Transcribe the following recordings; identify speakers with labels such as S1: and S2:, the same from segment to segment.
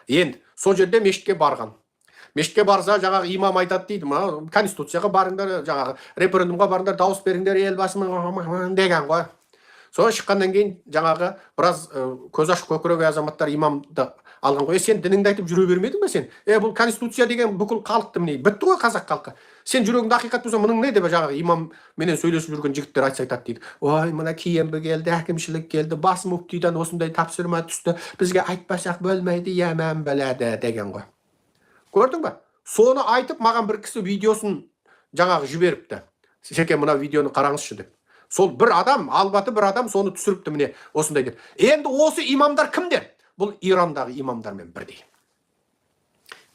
S1: Енді сол жерде мешітке барған. Мешітке барса, жаңағы имам айтады дейді, мына конституцияға барыңдар, жаңағы референдумға барыңдар, дауыс беріңдер, елбасы деген ғой. Сол шыққаннан кейін жаңағы біраз көз ашық көкірек азаматтар имамды алған ғой. Сен дініңді айтып жүре бермедің бе сен? Бұл конституция деген бүкіл халықты міне бітті ғой қазақ халқы. Сен жүрегіңде ақиқат болса, мұның не деп жаңағы имам менен сөйлесіп жүрген жігіттер айтады дейді. Ой, мына киембі келді, әкімшілік келді, бас мүфтиден осындай тапсырма түсті. Бізге айтпасақ бөлмейді, яман біледі деген ғой. Көрдің бе? Соны айтып, маған бір кісі видеосын жаңағы жіберіпті. Шеке, мына видеоны қараңызшы деп. Сол бір адам, албаты бір адам соны түсіріпті міне осындай деп. Енді осы имамдар кімдер? Бұл Ирандағы имамдармен бірдей.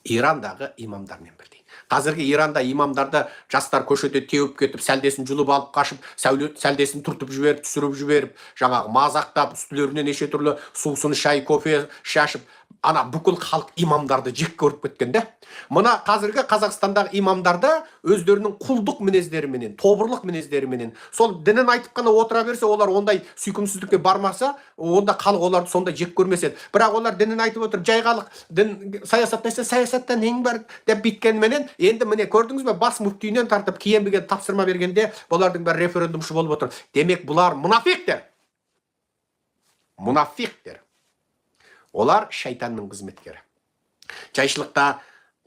S1: Ирандағы имамдармен бірдей. Қазіргі Иранда имамдарды жастар көшеде теуіп кетіп, сәлдесін жұлып алып қашып, сәлдесін түртіп жіберіп, түсіріп жіберіп, жаңағы мазақтап, үстілеріне неше түрлі сусын, шай, кофе шашып, ана бүкіл халық имамдарды жек көріп кеткен де. Мына қазіргі Қазақстандағы имамдарды өздерінің құлдық мінездеріменен, тобырлық мінездеріменен, сол дінін айтып қана отыра берсе, олар ондай сүйкімсіздікке бармаса, онда халық оларды сондай жек көрмес еді. Бірақ олар дінін айтып отыр, жайғалық дін саясаттайса, саясатта нең бар деп биткенменен, енді міне көрдіңіз бе, бас мүфтиінен тартып киембіге тапсырма бергенде, бұлардың бәрі референдумшы болып отыр. Демек, бұлар мұнафиқтер. Мұнафиқтер. Олар шайтанның қызметкері. Жайшылықта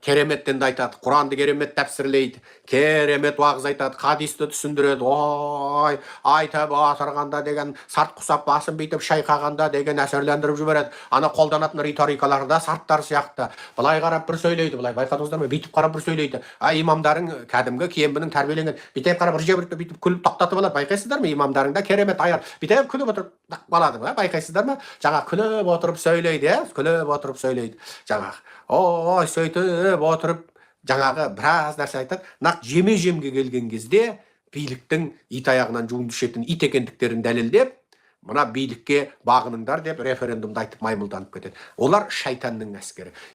S1: кереметтен де айтады, Құранды керемет тәпсірлейді, керемет уағыз айтады, хадисті түсіндіреді, ой, айтып отырғанда деген, сарт құсап басын бейтіп шайқағанда деген әсерлендіріп жібереді. Ана қолданатын риторикаларда сарттар сияқты. Былай қарап бір сөйлейді, былай байқадыңыздар ма? Бүйтіп қарап бір сөйлейді. Имамдарың кәдімгі киембінің тәрбиеленген. Бүйтіп қарап бір жебіріп бүйтіп күліп тоқтатып алады. Байқайсыздар ма? Имамдарың да керемет аяр. Бүйтіп күліп отырып қалады ма? Байқайсыздар ма? Жаңа күліп отырып сөйлейді, күліп отырып сөйлейді. Жаңағы ой, сөйтіп отырып, жаңағы біраз нәрсе айтады. Нақ жеме-жемге келген кезде биліктің ит аяғынан жуын düşетін ит екендіктерін дәлелдеп, мына билікке бағыныңдар деп референдумда айтып маймылданып кетеді. Олар шайтанның әскері.